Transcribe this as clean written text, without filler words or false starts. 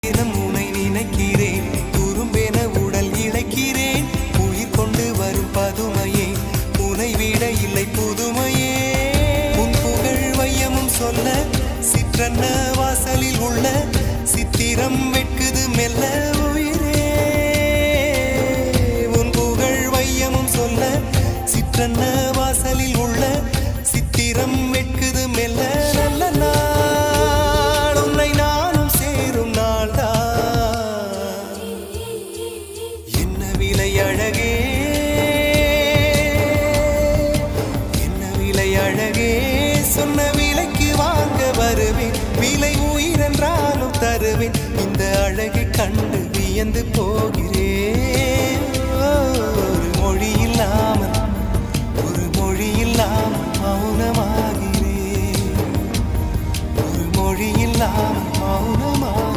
தினம் உனை நினைக்கிறேன், துரும்பென உடல் இழைக்கிறேன். உயிர் கொண்டு வரும் பதுமையே, உனை விட இல்லை புதுமையே. உன் புகழ் வையமும் சொல்ல சிற்றன்ன வாசலில் உள்ள சித்திரம் வெட்குது மெல்ல உயிரே. உன் புகழ் வையமும் சொல்ல சிற்றன்ன வாசலில் உள்ள சித்திரம் வெட்குது மெல்ல. நல்ல நாள் உன்னை நானும் சேரும் நாள்தான். என்ன விலை அழகே, என்ன விலை அழகே. சொன்ன விலைக்கு வாங்க வருவேன், விலை உயிரென்றாலும் தருவேன். இந்த அழகை கண்டு வியந்து போகிறேன். ஒரு மொழி இல்லாமல், ஒரு மொழி இல்லாமல் மௌனமாகிறேன். ஒரு மொழி இல்லாமல் மௌனமாக